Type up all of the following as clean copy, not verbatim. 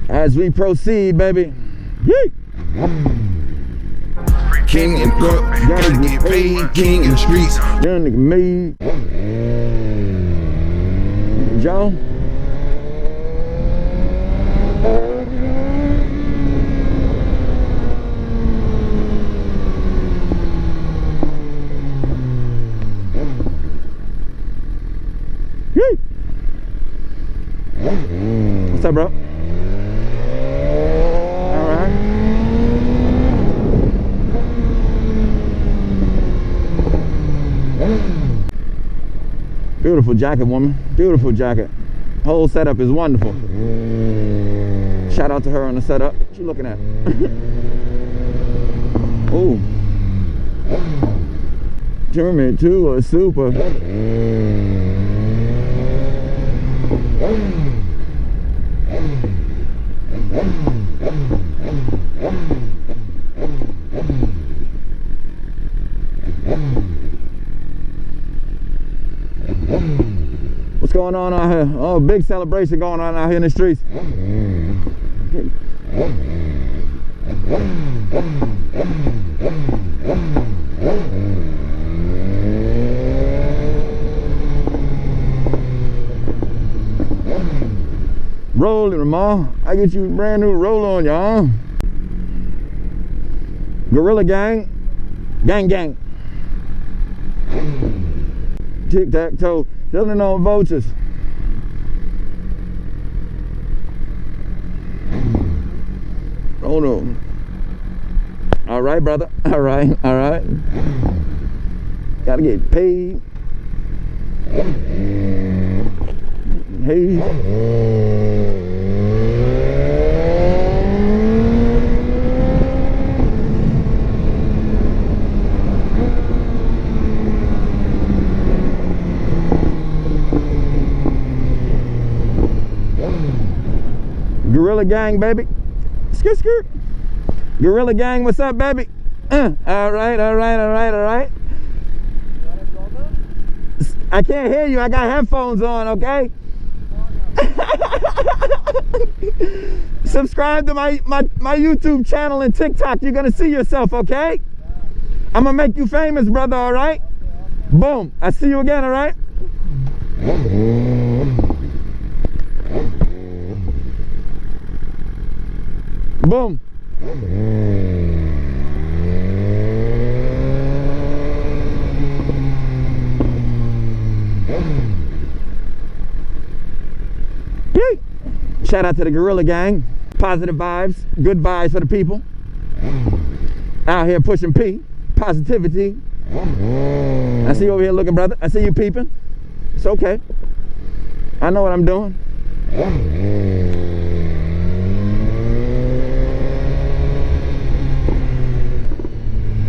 As we proceed, baby. King and Crook, gotta get paid. King in the streets. Young nigga me. Joe. What's up, bro? All right. Beautiful jacket, woman. Beautiful jacket. Whole setup is wonderful. Shout out to her on the setup. What you looking at? Ooh. Turn me to a super. What's going on out here? Oh, big celebration going on out here in the streets. Rolling, Ramon. I get you a brand new roll on, y'all. Gorilla gang. Gang, gang. Tic-tac-toe. Killing on vultures. Hold on. All right, brother. All right, all right. Gotta get paid. Hey. Gorilla gang, baby. Skirt, skirt. Gorilla gang, what's up, baby? All right, all right, all right, all right. I can't hear you. I got headphones on, okay? Subscribe to my YouTube channel and TikTok. You're gonna see yourself, okay? I'm gonna make you famous, brother, all right? Boom. I see you again, all right? Boom. Yay. Shout out to the Gorilla Gang. Positive vibes, good vibes for the people. Out here pushing P. Positivity. I see you over here looking, brother. I see you peeping. It's okay. I know what I'm doing.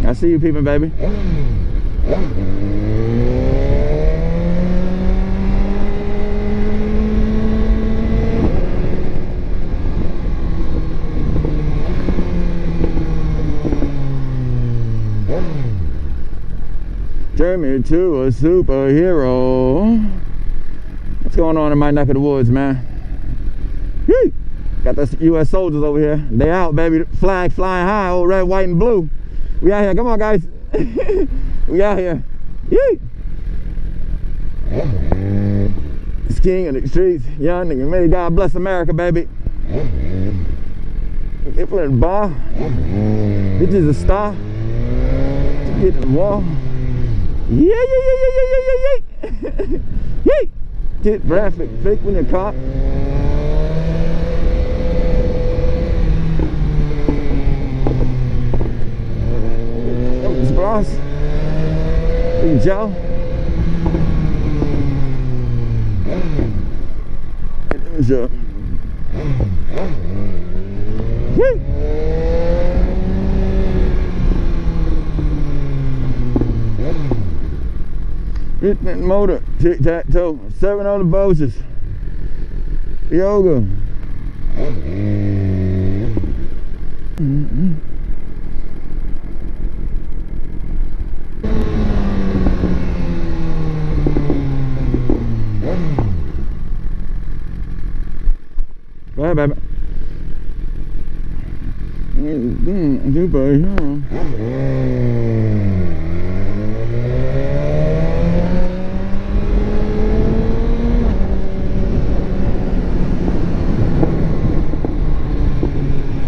I see you peeping, baby. Turn me to a superhero. What's going on in my neck of the woods, man? Yee. Got the U.S. soldiers over here. They out, baby. Flag flying high, old red, white, and blue. We out here. Come on, guys. We out here. Yee. It's king of the streets. Young nigga. May God bless America, baby. Get for the bar. This is a star. Get in the wall. Yeah, yeah, yeah, yeah, yeah, yeah, yeah, yeah. Yeah. Get graphic, fake when you're caught. Boss. Hey, Joe. Joe. Hit that motor, tic-tac-toe, 7 other boats. Yoga. ahead, baby. Superhero.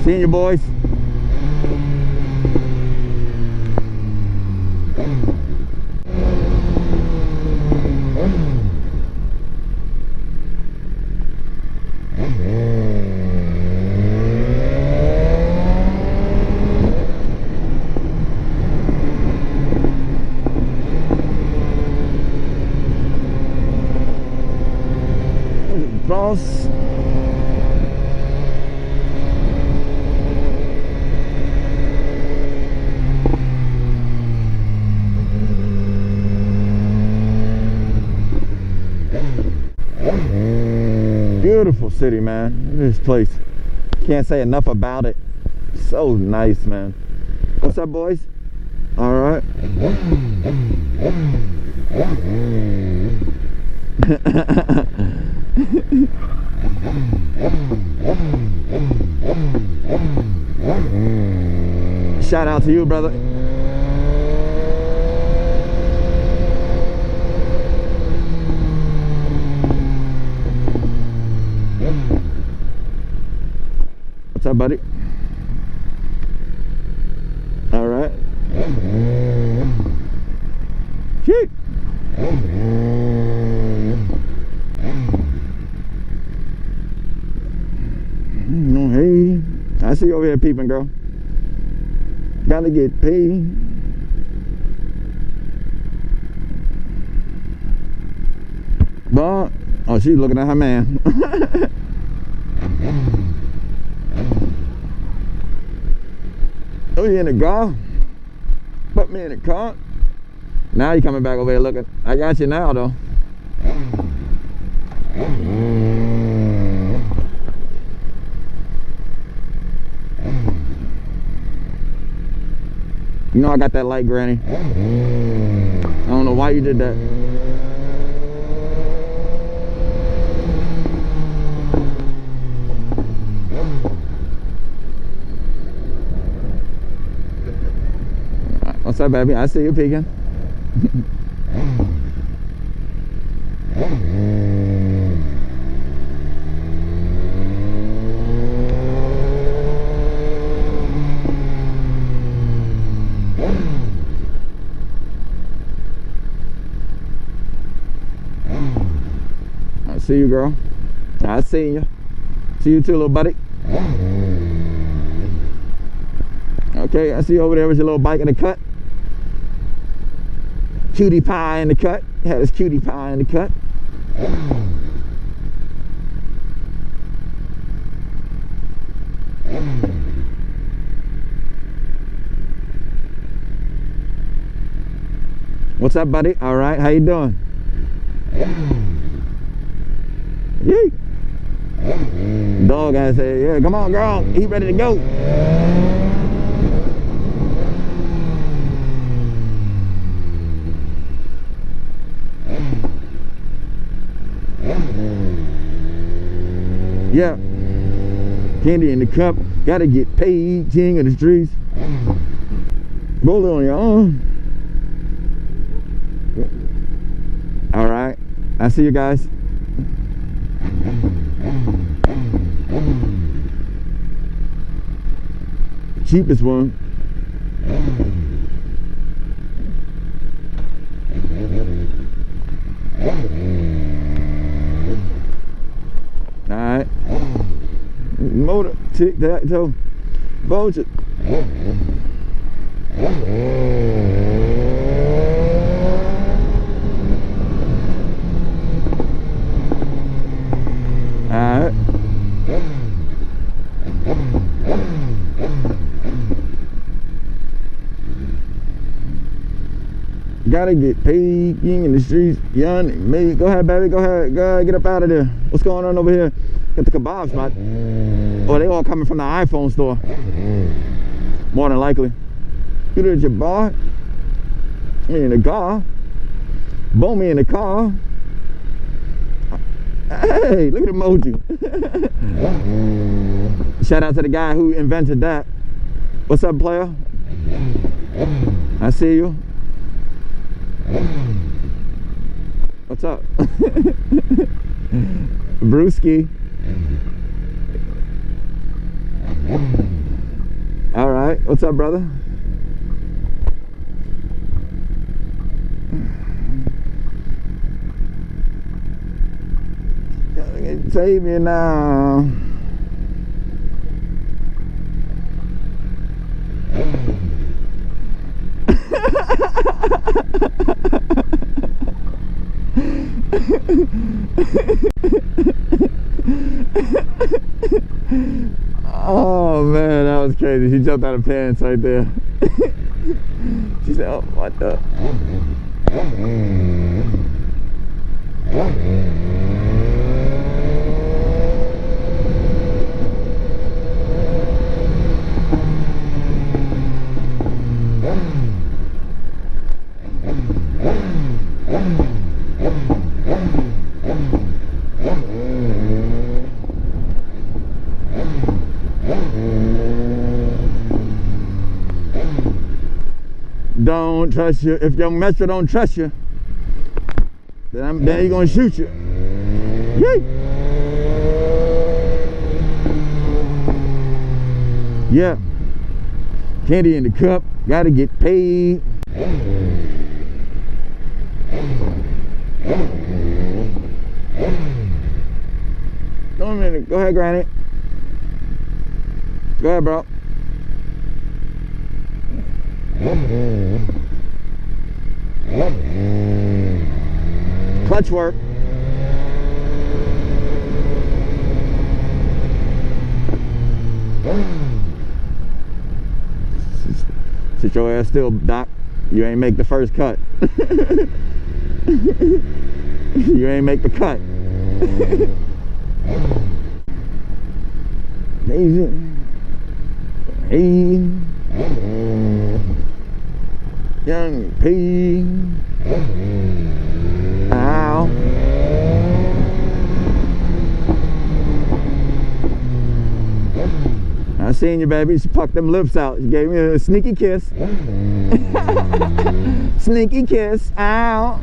Seeing you, boys. Boss. Beautiful city, man. This place, can't say enough about it. So nice, man. What's up, boys? All right. Shout out to you, brother. What's up, buddy? All right. Shoot. Hey, I see you over here peeping, girl. Gotta get paid. But, oh, she's looking at her man. Oh, you in the car? Put me in the car. Now you coming back over here looking. I got you now, though. You know I got that light, Granny. I don't know why you did that. What's up, baby? I see you peeking. I see you, girl. I see you. See you too, little buddy. Okay, I see you over there with your little bike in the cut. Cutie pie in the cut. Yeah, this cutie pie in the cut. What's up, buddy? All right, how you doing? Yee. Dog guy said, yeah, come on, girl. He ready to go. Yeah. Candy in the cup. Gotta get paid. King of the streets. Roll it on your own. All right. I see you guys. Cheapest one. All right. Motor, tic tac toe, vulture. All right. Gotta get paid, king in the streets, young, me. Go ahead, baby, go ahead, get up out of there. What's going on over here? Got the kebab spot. Oh, they all coming from the iPhone store. More than likely. You did your bar. Me in the car. Boom me in the car. Hey, look at the emoji. Shout out to the guy who invented that. What's up, player? I see you. What's up? Brewski. All right. What's up, brother? Save me now. Oh man, that was crazy. She jumped out of pants right there. She said, "Oh, what the?" Don't trust you. If your metro don't trust you, then he gonna shoot you. Yay! Yeah. Candy in the cup. Gotta get paid. Go a minute. Go ahead, Granny. Go ahead, bro. Clutch work. Sit your ass still, Doc. You ain't make the first cut. You ain't make the cut. Hey. Young P. Ow. I seen you, baby. She pucked them lips out. She gave me a sneaky kiss. Sneaky kiss. Ow.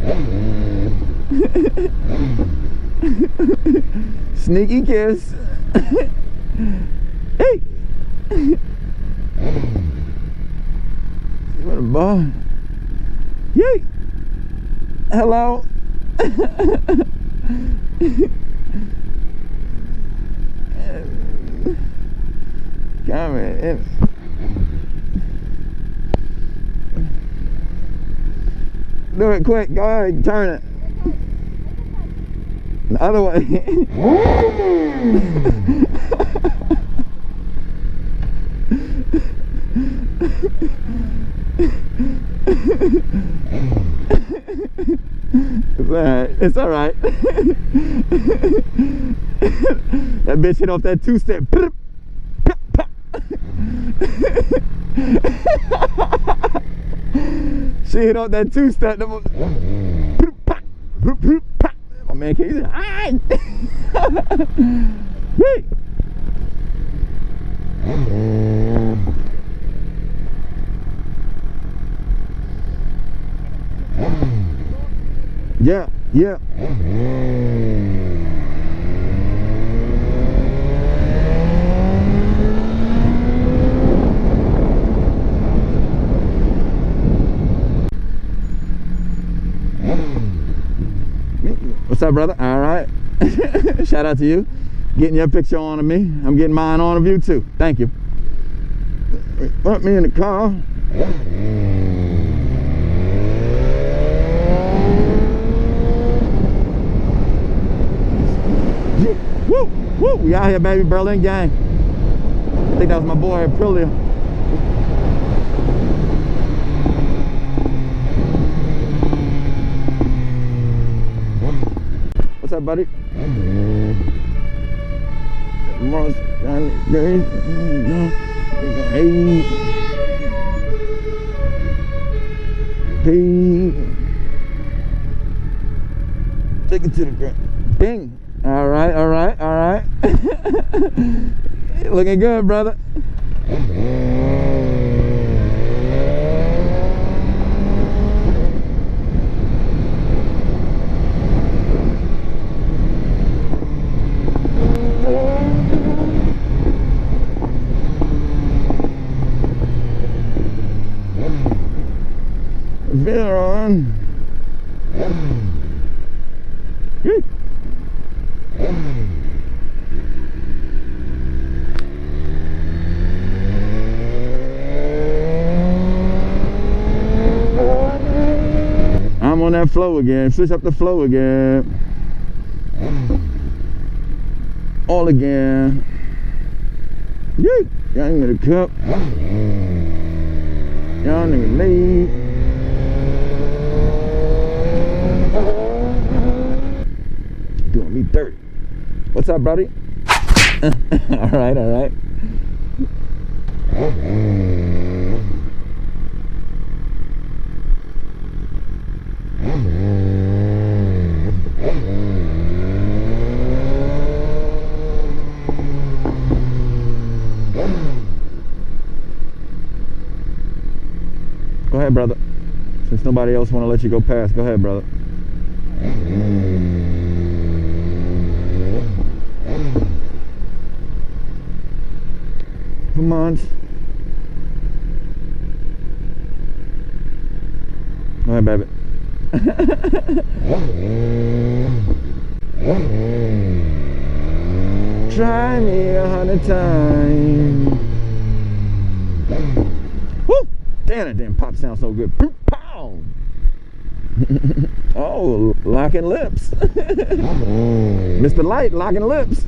Sneaky kiss. Hey. What a boy. Yay. Hello. Come in. Do it quick. Go ahead. Turn it. The other way. It's alright. It's alright. That bitch hit off that two-step. She hit off that two-step. Oh man, can you say, yeah, yeah. What's up, brother? All right. Shout out to you. Getting your picture on of me. I'm getting mine on of you too. Thank you. Put me in the car. Woo! Woo! We out here, baby. Berlin gang. I think that was my boy Aprilia. What's up, buddy? Hey. Take it to the ground. Ding. All right, all right, all right. Looking good, brother. Veer on. I'm on that flow again. Switch up the flow again. All again. Yay! Y'all ain't gonna cup. Y'all nigga leave. Doing me dirty. What's up, buddy? All right, all right. Go ahead, brother. Since nobody else want to let you go past, go ahead, brother. Come on. Go ahead, baby. Try me 100 times. Woo! Damn, it didn't pop sound so good. Pow! Oh, locking lips. Mr. Light locking lips.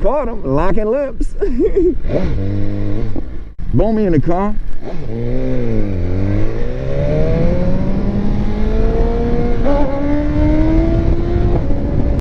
Caught him locking lips. Boom me in the car.